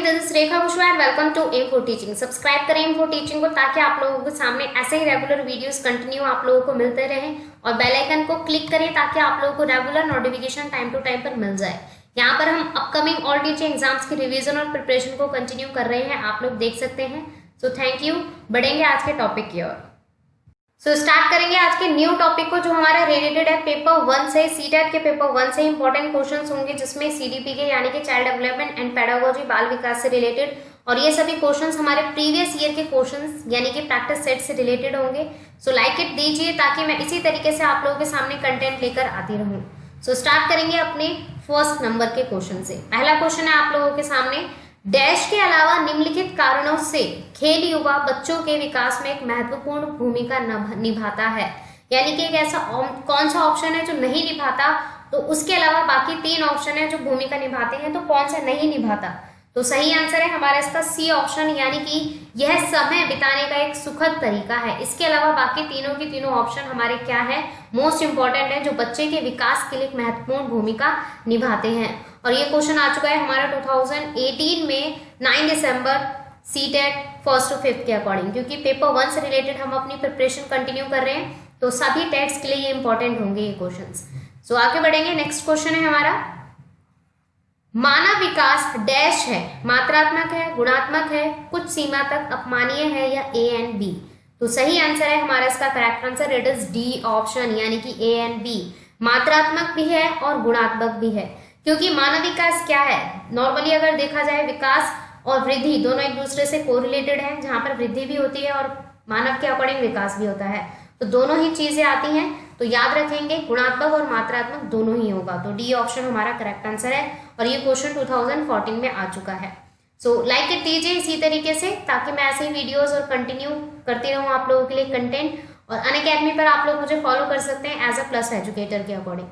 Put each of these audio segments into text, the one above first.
This is Rekha Kushwaha and welcome to M for teaching. Subscribe करें M for teaching को ताकि आप लोगों के सामने ऐसे ही रेगुलर वीडियोस कंटिन्यू आप लोगों को मिलते रहें और बेल आइकन को क्लिक करें ताकि आप लोगों को regular notification time to time पर मिल जाए। यहाँ पर हम अपकमिंग ऑल टीचिंग एग्जाम्स की रिविजन और प्रिपरेशन को कंटिन्यू कर रहे हैं, आप लोग देख सकते हैं। So thank you. बढ़ेंगे आज के टॉपिक की ओर। स्टार्ट करेंगे आज के न्यू टॉपिक को जो हमारा रिलेटेड है पेपर 1 से। सीटेट के पेपर 1 से इंपॉर्टेंट क्वेश्चंस होंगे जिसमें सीडीपी के यानी कि चाइल्ड डेवलपमेंट एंड पेडागोजी बाल विकास से रिलेटेड, और ये सभी क्वेश्चंस हमारे प्रीवियस ईयर के क्वेश्चंस यानी कि प्रैक्टिस सेट से रिलेटेड होंगे। सो लाइक इट दीजिए ताकि मैं इसी तरीके से आप लोगों के सामने कंटेंट लेकर आती रहूं। स्टार्ट करेंगे अपने फर्स्ट नंबर के क्वेश्चन से। पहला क्वेश्चन है आप लोगों के सामने, डैश के अलावा निम्नलिखित कारणों से खेल युवा बच्चों के विकास में एक महत्वपूर्ण भूमिका निभाता है। यानी कि एक ऐसा कौन सा ऑप्शन है जो नहीं निभाता, तो उसके अलावा बाकी 3 ऑप्शन है जो भूमिका निभाते हैं, तो कौन सा नहीं निभाता। तो सही आंसर है हमारा इसका सी ऑप्शन, यानी कि यह समय बिताने का एक सुखद तरीका है। इसके अलावा बाकी तीनों की तीनों ऑप्शन हमारे क्या है, मोस्ट इंपॉर्टेंट है, जो बच्चे के विकास के लिए एक महत्वपूर्ण भूमिका निभाते हैं। और ये क्वेश्चन आ चुका है हमारा 2018 में 9 दिसंबर सीटेट 1st to 5th के अकॉर्डिंग, क्योंकि पेपर 1 से रिलेटेड हम अपनी प्रिपरेशन कंटिन्यू कर रहे हैं तो सभी टेक्स्ट के लिए ये इंपॉर्टेंट होंगे ये क्वेश्चंस। सो आगे बढ़ेंगे। नेक्स्ट क्वेश्चन है हमारा, मानव विकास डैश है, मात्रात्मक है, गुणात्मक है, कुछ सीमा तक अपमानीय है या ए एंड बी। तो सही आंसर है हमारा इसका correct answer it is D option, यानी कि ए एंड बी। मात्रात्मक भी है और गुणात्मक भी है, क्योंकि मानव विकास क्या है, नॉर्मली अगर देखा जाए विकास और वृद्धि दोनों एक दूसरे से कोरिलेटेड है, जहां पर वृद्धि भी होती है और मानव के अकॉर्डिंग विकास भी होता है, तो दोनों ही चीजें आती हैं। तो याद रखेंगे गुणात्मक और मात्रात्मक दोनों ही होगा, तो डी ऑप्शन हमारा करेक्ट आंसर है। और ये क्वेश्चन 2014 में आ चुका है। सो लाइक इट कीजिए इसी तरीके से ताकि मैं ऐसे ही वीडियोस और कंटिन्यू करती रहूं आप लोगों के लिए कंटेंट। और अनअकैडमी पर आप लोग मुझे फॉलो कर सकते हैं एज अ प्लस एजुकेटर के अकॉर्डिंग।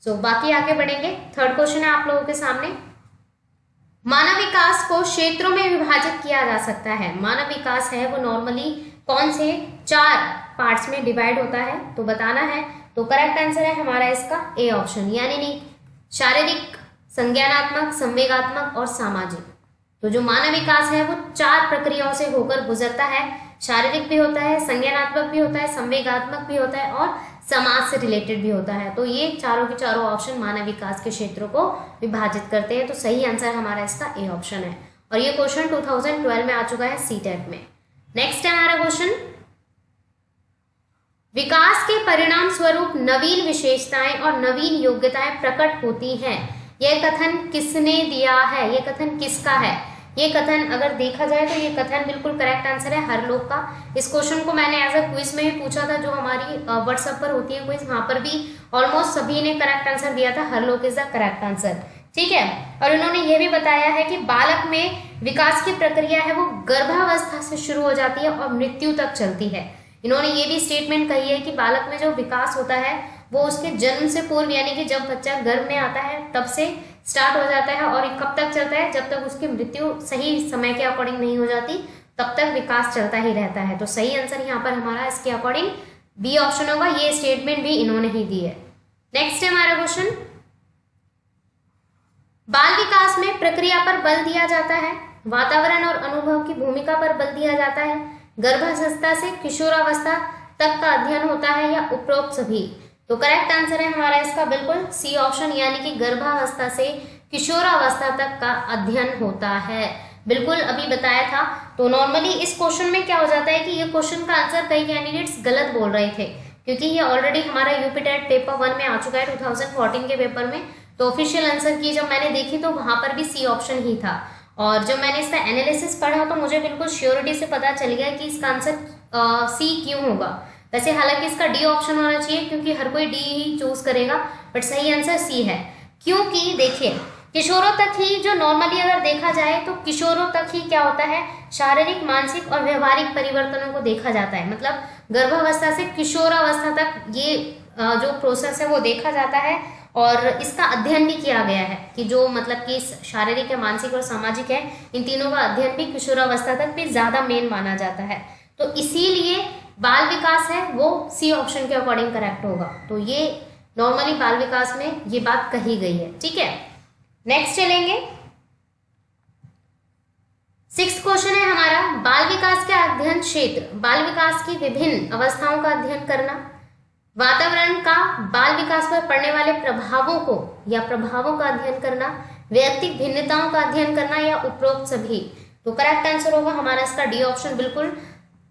सो बाकी आगे बढ़ेंगे। थर्ड क्वेश्चन है आप लोगों के सामने, मानव विकास को क्षेत्रों में विभाजित किया जा सकता है। मानव विकास है वो नॉर्मली कौन से 4 पार्ट्स में डिवाइड होता है, तो बताना है। तो करेक्ट आंसर है हमारा इसका ए ऑप्शन, यानी नहीं शारीरिक, संज्ञानात्मक, संवेगात्मक और सामाजिक। तो जो मानव विकास है वो 4 प्रक्रियाओं से होकर गुजरता है। शारीरिक भी होता है, संज्ञानात्मक भी होता है, संवेगात्मक भी होता है और समाज से रिलेटेड भी होता है। तो ये चारों के चारों ऑप्शन मानव विकास के क्षेत्रों को विभाजित करते हैं। तो सही आंसर हमारा इसका ए ऑप्शन है। और ये क्वेश्चन 2012 में आ चुका है सीटेट में। नेक्स्ट है हमारा क्वेश्चन, विकास के परिणाम स्वरूप नवीन विशेषताएं और नवीन योग्यताएं प्रकट होती हैं। यह कथन किसने दिया है, यह कथन किसका है। ये कथन अगर देखा जाए तो ये कथन बिल्कुल करेक्ट आंसर है हरलोक का। इस क्वेश्चन को मैंने एज अ क्विज में भी पूछा था, जो हमारी व्हाट्सएप पर होती है क्विज, वहां पर भी ऑलमोस्ट सभी ने करेक्ट आंसर दिया था, हरलोक इज द करेक्ट आंसर। ठीक है। और इन्होंने ये भी बताया है कि बालक में विकास की प्रक्रिया है वो गर्भावस्था से शुरू हो जाती है और मृत्यु तक चलती है। इन्होंने ये भी स्टेटमेंट कही है कि बालक में जो विकास होता है वो उसके जन्म से पूर्व, यानी कि जब बच्चा गर्भ में आता है तब से स्टार्ट हो जाता है और कब तक चलता है, जब तक उसकी मृत्यु सही समय के अकॉर्डिंग नहीं हो जाती तब तक विकास चलता ही रहता है। तो सही आंसर यहाँ पर हमारा इसके अकॉर्डिंग बी ऑप्शन होगा। ये स्टेटमेंट भी इन्होंने ही दी है। नेक्स्ट है हमारा क्वेश्चन, बाल विकास में प्रक्रिया पर बल दिया जाता है, वातावरण और अनुभव की भूमिका पर बल दिया जाता है, गर्भावस्था से किशोरावस्था तक का अध्ययन होता है या उपरोक्त सभी। तो करेक्ट आंसर है हमारा इसका बिल्कुल सी ऑप्शन, यानी कि गर्भावस्था से किशोरावस्था तक का अध्ययन होता है। बिल्कुल अभी बताया था। तो नॉर्मली इस क्वेश्चन में क्या हो जाता है कि ये क्वेश्चन का आंसर कई कैंडिडेट्स गलत बोल रहे थे, क्योंकि ये ऑलरेडी हमारा यूपीटेट पेपर 1 में आ चुका है 2014 के पेपर में। तो ऑफिशियल आंसर की जब मैंने देखी तो वहां पर भी सी ऑप्शन ही था, और जब मैंने इसका एनालिसिस पढ़ा तो मुझे बिल्कुल श्योरिटी से पता चल गया कि इसका आंसर सी क्यों होगा। वैसे हालांकि इसका डी ऑप्शन होना चाहिए क्योंकि हर कोई डी ही चूज करेगा, बट सही आंसर सी है। क्योंकि देखिए किशोरों तक ही, जो नॉर्मली अगर देखा जाए तो किशोरों तक ही क्या होता है, शारीरिक, मानसिक और व्यवहारिक परिवर्तनों को देखा जाता है। मतलब गर्भावस्था से किशोरावस्था तक ये जो प्रोसेस है वो देखा जाता है, और इसका अध्ययन भी किया गया है कि जो मतलब कि शारीरिक है, मानसिक और सामाजिक है, इन तीनों का अध्ययन भी किशोरावस्था तक भी ज्यादा मेन माना जाता है। तो इसीलिए बाल विकास है वो सी ऑप्शन के अकॉर्डिंग करेक्ट होगा। तो ये नॉर्मली बाल विकास में ये बात कही गई है। ठीक है। नेक्स्ट चलेंगे, 6th क्वेश्चन है हमारा, बाल विकास का अध्ययन क्षेत्र, बाल विकास की विभिन्न अवस्थाओं का अध्ययन करना, वातावरण का बाल विकास पर पड़ने वाले प्रभावों को या प्रभावों का अध्ययन करना, व्यक्तिगत भिन्नताओं का अध्ययन करना या उपरोक्त सभी। तो करेक्ट आंसर होगा हमारा इसका डी ऑप्शन। बिल्कुल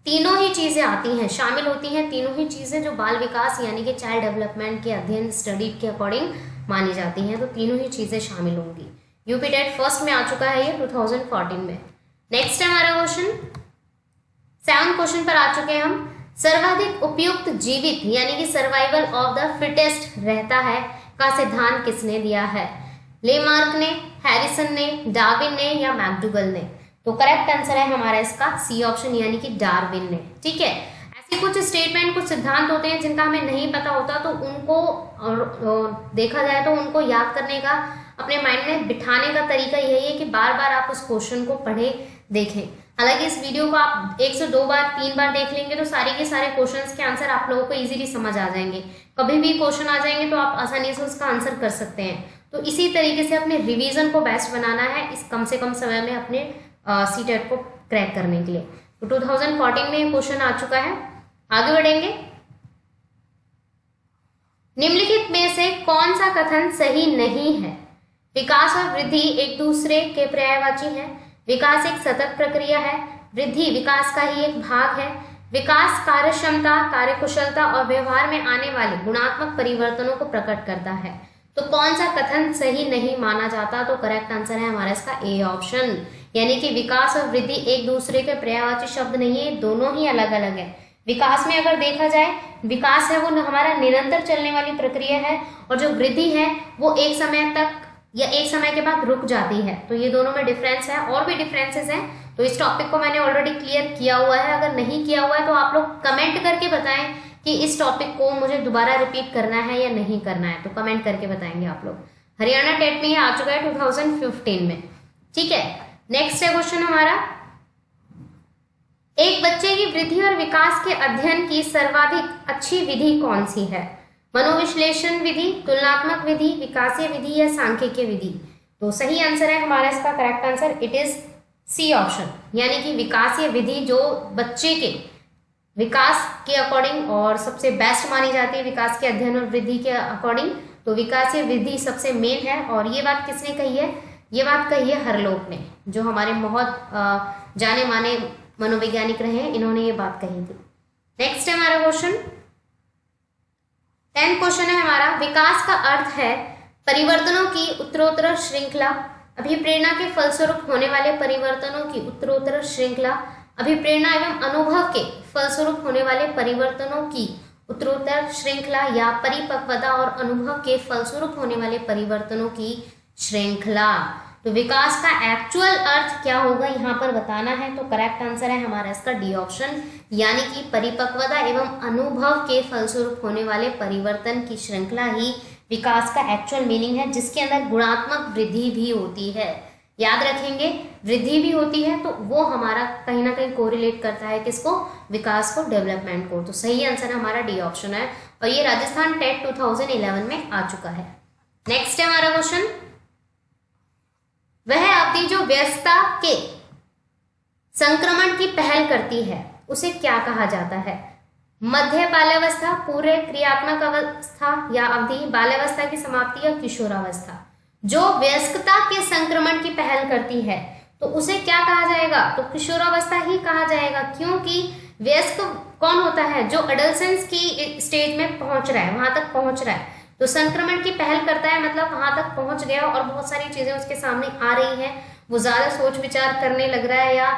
तीनों ही चीजें आती हैं, शामिल होती हैं तीनों ही चीजें जो बाल विकास यानी कि चाइल्ड डेवलपमेंट के अध्ययन स्टडी के अकॉर्डिंग मानी जाती हैं, तो तीनों ही चीजें शामिल होंगी। यूपी टेट फर्स्ट में आ चुका है ये 2014 में। नेक्स्ट है हमारा क्वेश्चन, 7 क्वेश्चन पर आ चुके हैं हम। सर्वाधिक उपयुक्त जीवित यानी कि सर्वाइवल ऑफ द फिटेस्ट रहता है का सिद्धांत किसने दिया है? लेमार्क ने, हैरिसन ने, डार्विन ने या मैकडूगल ने? तो करेक्ट आंसर है हमारा इसका सी ऑप्शन यानी कि डार्विन ने। ठीक है, ऐसे कुछ स्टेटमेंट, कुछ सिद्धांत होते हैं जिनका हमें नहीं पता होता, तो उनको देखा जाए तो उनको याद करने का, अपने माइंड में बिठाने का तरीका यही है कि बार बार आप उस क्वेश्चन को पढ़े देखें। हालांकि इस वीडियो को आप 1 से 2 बार 3 बार देख लेंगे तो सारे के सारे क्वेश्चंस के आंसर आप लोगों को इजीली समझ आ जाएंगे। कभी भी क्वेश्चन आ जाएंगे तो आप आसानी से उसका आंसर कर सकते हैं। तो इसी तरीके से अपने रिवीजन को बेस्ट बनाना है इस कम से कम समय में अपने सीटेट को क्रैक करने के लिए। तो 2014 में क्वेश्चन आ चुका है। आगे बढ़ेंगे। निम्नलिखित में से कौन सा कथन सही नहीं है? विकास और वृद्धि एक दूसरे के पर्यायवाची हैं। विकास एक सतत प्रक्रिया है। वृद्धि विकास का ही एक भाग है। विकास कार्यक्षमता, कार्यकुशलता और व्यवहार में आने वाले गुणात्मक परिवर्तनों को प्रकट करता है। तो कौन सा कथन सही नहीं माना जाता? तो करेक्ट आंसर है हमारा इसका ए ऑप्शन, यानी कि विकास और वृद्धि एक दूसरे के पर्यायवाची शब्द नहीं है, दोनों ही अलग अलग है। विकास में अगर देखा जाए, विकास है वो हमारा निरंतर चलने वाली प्रक्रिया है, और जो वृद्धि है वो एक समय तक या एक समय के बाद रुक जाती है। तो ये दोनों में डिफरेंस है, और भी डिफरेंसेस हैं। तो इस टॉपिक को मैंने ऑलरेडी क्लियर किया हुआ है, अगर नहीं किया हुआ है तो आप लोग कमेंट करके बताएं कि इस टॉपिक को मुझे दोबारा रिपीट करना है या नहीं करना है, तो कमेंट करके बताएंगे आप लोग। हरियाणा टेट में ये आ चुका है 2015 में। ठीक है, नेक्स्ट है क्वेश्चन हमारा, एक बच्चे की वृद्धि और विकास के अध्ययन की सर्वाधिक अच्छी विधि कौन सी है? मनोविश्लेषण विधि, तुलनात्मक विधि, विकासीय विधि या सांख्यिकीय विधि? तो सही आंसर है हमारा इसका correct answer, it is C option, यानी कि विकासीय विधि जो बच्चे के विकास के अकॉर्डिंग और सबसे बेस्ट मानी जाती है, विकास के अध्ययन और वृद्धि के अकॉर्डिंग। तो विकासीय विधि सबसे मेन है, और ये बात किसने कही है? ये बात कही है हरलोक ने, जो हमारे बहुत जाने माने मनोवैज्ञानिक रहे हैं, इन्होंने ये बात कही थी। नेक्स्ट है हमारा क्वेश्चन, 10th क्वेश्चन है हमारा, विकास का अर्थ है परिवर्तनों की उत्तरोत्तर श्रृंखला, अभिप्रेरणा के फलस्वरूप होने वाले परिवर्तनों की उत्तरोत्तर श्रृंखला, अभिप्रेरणा एवं अनुभव के फलस्वरूप होने वाले परिवर्तनों की उत्तरोत्तर श्रृंखला, या परिपक्वता और अनुभव के फलस्वरूप होने वाले परिवर्तनों की श्रृंखला। तो विकास का एक्चुअल अर्थ क्या होगा यहाँ पर बताना है। तो करेक्ट आंसर है हमारा इसका डी ऑप्शन, यानी कि परिपक्वता एवं अनुभव के फलस्वरूप होने वाले परिवर्तन की श्रृंखला ही विकास का एक्चुअल मीनिंग है, जिसके अंदर गुणात्मक वृद्धि भी होती है। याद रखेंगे, वृद्धि भी होती है, तो वो हमारा कहीं ना कहीं कोरिलेट करता है किसको? विकास को, डेवलपमेंट को। तो सही आंसर हमारा डी ऑप्शन है, और ये राजस्थान टेट 2011 में आ चुका है। नेक्स्ट है हमारा क्वेश्चन, वह अवधि जो व्यस्तता के संक्रमण की पहल करती है उसे क्या कहा जाता है? मध्य बाल्यावस्था, पूर्व क्रियात्मक अवस्था या अवधि, बाल्यावस्था की समाप्ति या किशोरावस्था? जो वयस्कता के संक्रमण की पहल करती है तो उसे क्या कहा जाएगा? तो किशोरावस्था ही कहा जाएगा, क्योंकि वयस्क कौन होता है? जो एडोलसेंस की स्टेज में पहुंच रहा है, वहां तक पहुंच रहा है। तो संक्रमण की पहल करता है मतलब वहां तक पहुंच गया और बहुत सारी चीजें उसके सामने आ रही हैं, वो ज्यादा सोच विचार करने लग रहा है, या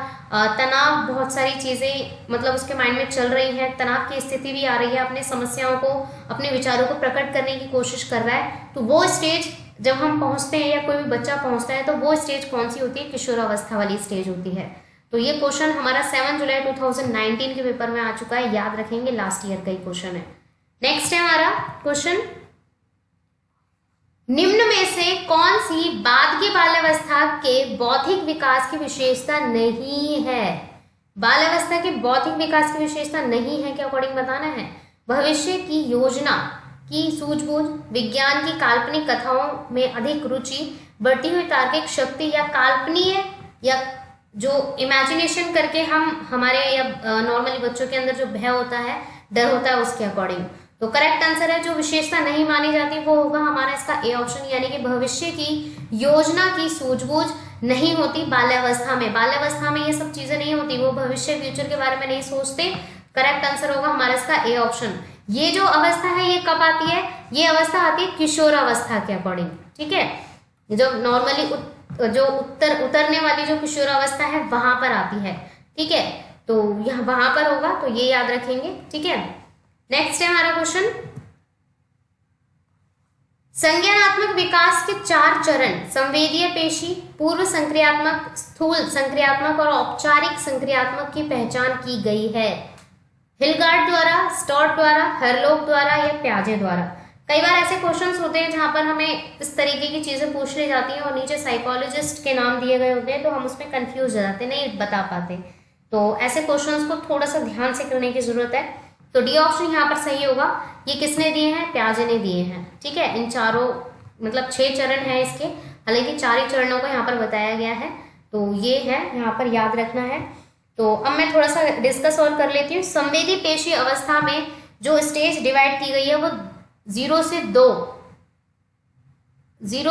तनाव, बहुत सारी चीजें मतलब उसके माइंड में चल रही हैं, तनाव की स्थिति भी आ रही है, अपने समस्याओं को, अपने विचारों को प्रकट करने की कोशिश कर रहा है। तो वो स्टेज जब हम पहुंचते हैं या कोई भी बच्चा पहुंचता है तो वो स्टेज कौन सी होती है? किशोरावस्था वाली स्टेज होती है। तो ये क्वेश्चन हमारा 7 जुलाई 2019 के पेपर में आ चुका है, याद रखेंगे, लास्ट ईयर का ही क्वेश्चन है। नेक्स्ट है हमारा क्वेश्चन, निम्न में से कौन सी बालकी बाल्यावस्था के बौद्धिक विकास की विशेषता नहीं है? बाल्यावस्था के बौद्धिक विकास की विशेषता नहीं है के अकॉर्डिंग बताना है। भविष्य की योजना की सूझबूझ, विज्ञान की काल्पनिक कथाओं में अधिक रुचि, बढ़ती हुई तार्किक शक्ति, या काल्पनीय या जो इमेजिनेशन करके हम हमारे या नॉर्मली बच्चों के अंदर जो भय होता है, डर होता है, उसके अकॉर्डिंग। तो करेक्ट आंसर है जो विशेषता नहीं मानी जाती वो होगा हमारा इसका ए ऑप्शन, यानी कि भविष्य की योजना की सूझबूझ नहीं होती बाल्यावस्था में। बाल्यावस्था में ये सब चीजें नहीं होती, वो भविष्य फ्यूचर के बारे में नहीं सोचते। करेक्ट आंसर होगा हमारा इसका ए ऑप्शन। ये जो अवस्था है ये कब आती है? ये अवस्था आती है किशोरावस्था के अकॉर्डिंग, ठीक है। जो नॉर्मली जो उतरने वाली जो किशोरावस्था है वहां पर आती है, ठीक है। तो यह वहां पर होगा, तो ये याद रखेंगे, ठीक है। नेक्स्ट है हमारा क्वेश्चन, संज्ञानात्मक विकास के 4 चरण संवेदीय पेशी, पूर्व संक्रियात्मक, स्थूल संक्रियात्मक और औपचारिक संक्रियात्मक की पहचान की गई है। हिलगार्ड द्वारा, स्टॉर्ट द्वारा, हरलोग द्वारा या प्याजे द्वारा। कई बार ऐसे क्वेश्चंस होते हैं जहां पर हमें इस तरीके की चीजें पूछने जाती हैं और नीचे साइकोलॉजिस्ट के नाम दिए गए होते हैं, तो हम उसमें कंफ्यूज हो जाते हैं, नहीं बता पाते। तो ऐसे क्वेश्चंस को थोड़ा सा ध्यान से करने की जरूरत है। तो डी ऑप्शन यहाँ पर सही होगा। ये किसने दिए हैं? प्याजे ने दिए हैं, ठीक है। इन चारों मतलब 6 चरण है इसके, हालांकि 4 ही चरणों को यहाँ पर बताया गया है, तो ये है यहाँ पर याद रखना है। तो अब मैं थोड़ा सा डिस्कस और कर लेती हूँ। संवेदी पेशी अवस्था में जो स्टेज डिवाइड की गई है वो 0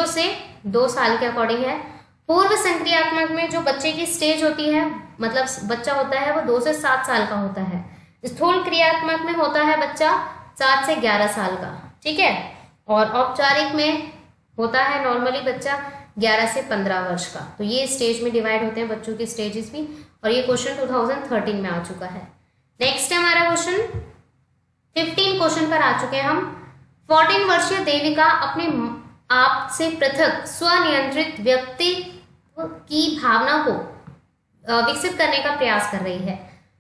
से 2 साल के अकॉर्डिंग है। पूर्व संक्रियात्मक में जो बच्चे की स्टेज होती है, मतलब बच्चा होता है वो 2 से 7 साल का होता है। स्थूल क्रियात्मक में होता है बच्चा 7 से 11 साल का, ठीक है। और औपचारिक में होता है नॉर्मली बच्चा 11 से 15 वर्ष का। तो ये स्टेज में डिवाइड होते हैं बच्चों के स्टेजेस भी, और ये क्वेश्चन 2013 में आ चुका है। नेक्स्ट है हमारा क्वेश्चन, 15 क्वेश्चन पर आ चुके हैं हम। 14 वर्षीय देविका अपने आप से पृथक स्वनियंत्रित व्यक्तित्व की भावना को विकसित करने का प्रयास कर रही है।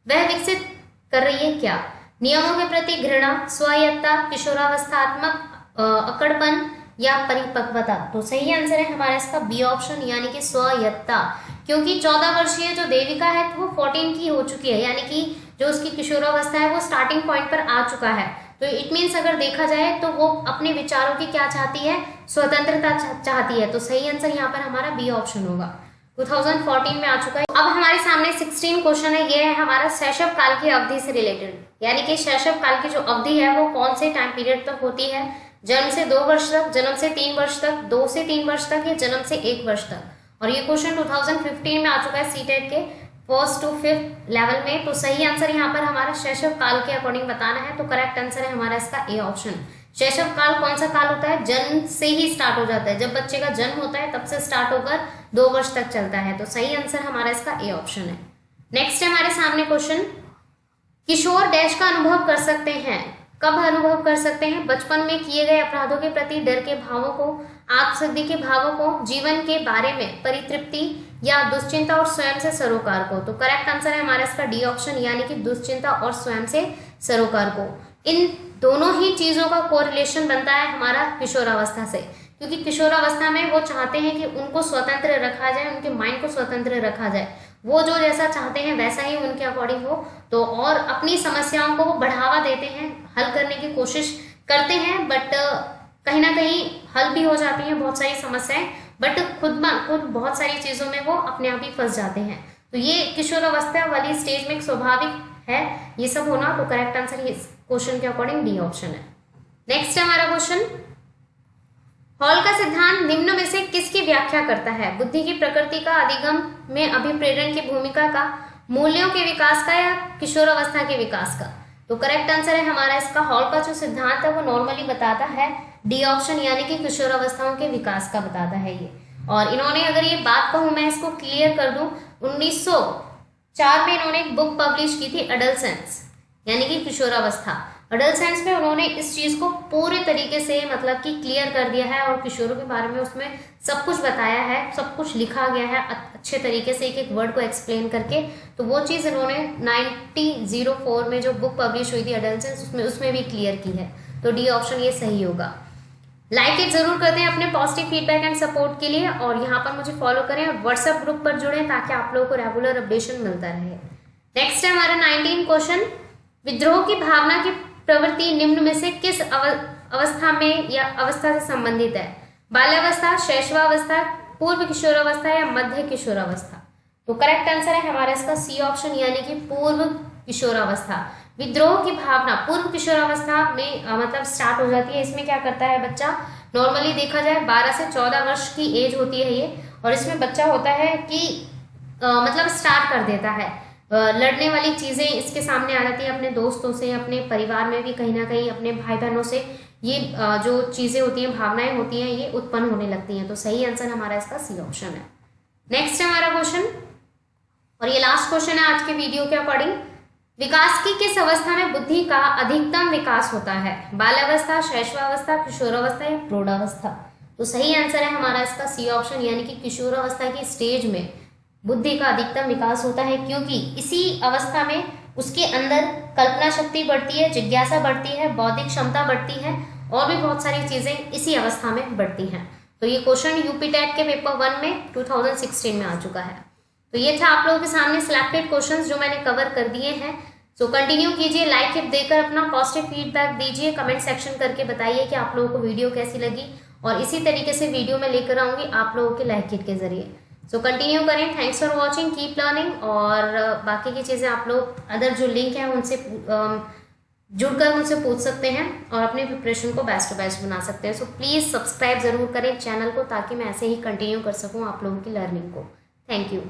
वह विकसित कर रही है क्या? नियमों के प्रति घृणा, स्वायत्ता, किशोरावस्थात्मक अकड़पन या परिपक्वता। तो सही आंसर है हमारा इसका बी ऑप्शन, यानी कि स्वायत्ता। क्योंकि 14 वर्षीय जो देविका है वो 14 की हो चुकी है, यानी कि जो उसकी किशोरावस्था है वो स्टार्टिंग पॉइंट पर आ चुका है। तो इट मीन्स अगर देखा जाए तो वो अपने विचारों की क्या चाहती है? स्वतंत्रता चाहती है। तो सही आंसर यहाँ पर हमारा बी ऑप्शन होगा। 2014 में आ चुका है। अब हमारे सामने 16 क्वेश्चन है, ये है हमारा शैशव काल की अवधि से रिलेटेड, यानी कि शैशव काल की जो अवधि है वो कौन से टाइम पीरियड तक होती है? जन्म से 2 वर्ष तक, जन्म से 3 वर्ष तक, 2 से 3 वर्ष तक या जन्म से 1 वर्ष तक। और ये क्वेश्चन 2015 में आ चुका है सीटेट के 1st to 5th लेवल में। तो सही आंसर यहाँ पर हमारा शैशव काल के अकॉर्डिंग बताना है। तो करेक्ट आंसर है हमारा इसका ए ऑप्शन। शैशव काल कौन सा काल होता है? जन्म से ही स्टार्ट हो जाता है, जब बच्चे का जन्म होता है तब से स्टार्ट होकर 2 वर्ष तक चलता है। तो सही आंसर हमारा इसका ए ऑप्शन है। नेक्स्ट है हमारे सामने क्वेश्चन, किशोर डैश का अनुभव कर सकते हैं। कब अनुभव कर सकते हैं? बचपन में किए गए अपराधों के प्रति डर के भावों को, आत्मसिद्धि के भावों को, जीवन के बारे में परितृप्ति या दुश्चिंता और स्वयं से सरोकार को। तो करेक्ट आंसर है हमारा इसका डी ऑप्शन, यानी कि दुश्चिंता और स्वयं से सरोकार को। इन दोनों ही चीजों का कोरिलेशन बनता है हमारा किशोरावस्था से, क्योंकि किशोरावस्था में वो चाहते हैं कि उनको स्वतंत्र रखा जाए, उनके माइंड को स्वतंत्र रखा जाए, वो जो जैसा चाहते हैं वैसा ही उनके अकॉर्डिंग हो। तो और अपनी समस्याओं को वो बढ़ावा देते हैं, हल करने की कोशिश करते हैं, बट कहीं ना कहीं हल भी हो जाती हैं बहुत सारी समस्याएं, बट खुद बहुत सारी चीजों में वो अपने आप ही फंस जाते हैं। तो ये किशोरावस्था वाली स्टेज में स्वाभाविक है ये सब होना। तो करेक्ट आंसर इस क्वेश्चन के अकॉर्डिंग डी ऑप्शन है। नेक्स्ट है हमारा क्वेश्चन, हॉल का सिद्धांत निम्न में से किसकी व्याख्या करता है? बुद्धि की प्रकृति का, अधिगम में अभिप्रेरण की भूमिका का, मूल्यों के विकास का या किशोरावस्था के विकास का। तो करेक्ट आंसर है हमारा इसका, हॉल का जो सिद्धांत है वो नॉर्मली बताता है डी ऑप्शन, यानी कि किशोरावस्थाओं के विकास का बताता है ये। और इन्होंने, अगर ये बात कहूं मैं इसको क्लियर कर दूं, 1904 में इन्होंने एक बुक पब्लिश की थी एडल्सेंस, यानी कि किशोरावस्था। एडल्सेंस में उन्होंने इस चीज को पूरे तरीके से मतलब कि क्लियर कर दिया है और किशोरों के बारे में उसमें सब कुछ बताया है, सब कुछ लिखा गया है अच्छे तरीके से, एक एक वर्ड को एक्सप्लेन करके। तो वो चीज इन्होंने 1904 में जो बुक पब्लिश हुई थी एडल्सेंस, उसमें भी क्लियर की है। तो डी ऑप्शन ये सही होगा। लाइक इट जरूर करते हैं अपने पॉजिटिव फीडबैक एंड सपोर्ट के लिए, और यहाँ पर मुझे फॉलो करें और व्हाट्सएप ग्रुप पर जुड़ें ताकि आप लोगों को रेगुलर अपडेशन मिलता रहे। नेक्स्ट है हमारा 19 क्वेश्चन, विद्रोह की भावना की प्रवृत्ति निम्न में से किस अवस्था में या अवस्था से संबंधित है? बाल्यावस्था, शैशवावस्था, पूर्व किशोरावस्था या मध्य किशोरावस्था। तो करेक्ट आंसर है हमारा इसका सी ऑप्शन, यानी कि पूर्व किशोरावस्था। विद्रोह की भावना पूर्व किशोरावस्था में मतलब स्टार्ट हो जाती है। इसमें क्या करता है बच्चा, नॉर्मली देखा जाए 12 से 14 वर्ष की एज होती है ये, और इसमें बच्चा होता है कि मतलब स्टार्ट कर देता है, लड़ने वाली चीज़ें इसके सामने आ जाती है, अपने दोस्तों से, अपने परिवार में भी कहीं ना कहीं अपने भाई बहनों से ये जो चीज़ें होती हैं, भावनाएं होती हैं, ये उत्पन्न होने लगती हैं। तो सही आंसर हमारा इसका सी ऑप्शन है। नेक्स्ट है हमारा क्वेश्चन, और ये लास्ट क्वेश्चन है आज के वीडियो के अकॉर्डिंग। विकास की किस अवस्था में बुद्धि का अधिकतम विकास होता है? बाल्यावस्था, शैशवावस्था, किशोरावस्था या प्रौढ़ावस्था? तो सही आंसर है हमारा इसका सी ऑप्शन, यानी कि किशोरावस्था की स्टेज में बुद्धि का अधिकतम विकास होता है, क्योंकि इसी अवस्था में उसके अंदर कल्पना शक्ति बढ़ती है, जिज्ञासा बढ़ती है, बौद्धिक क्षमता बढ़ती है, और भी बहुत सारी चीजें इसी अवस्था में बढ़ती हैं। तो ये क्वेश्चन यूपी टेट के पेपर 1 में 2016 में आ चुका है। तो ये था आप लोगों के सामने सिलेक्टेड क्वेश्चंस जो मैंने कवर कर दिए हैं। सो कंटिन्यू कीजिए, लाइक हिट देकर अपना पॉजिटिव फीडबैक दीजिए, कमेंट सेक्शन करके बताइए कि आप लोगों को वीडियो कैसी लगी, और इसी तरीके से वीडियो में लेकर आऊंगी आप लोगों के लाइक हिट के जरिए। सो कंटिन्यू करें। Thanks for watching, keep learning, और बाकी की चीज़ें आप लोग अदर जो लिंक है उनसे जुड़कर मुझसे पूछ सकते हैं, और अपने प्रिपरेशन को बेस्ट टू बेस्ट बना सकते हैं। सो प्लीज़ सब्सक्राइब ज़रूर करें चैनल को, ताकि मैं ऐसे ही कंटिन्यू कर सकूं आप लोगों की लर्निंग को। Thank you.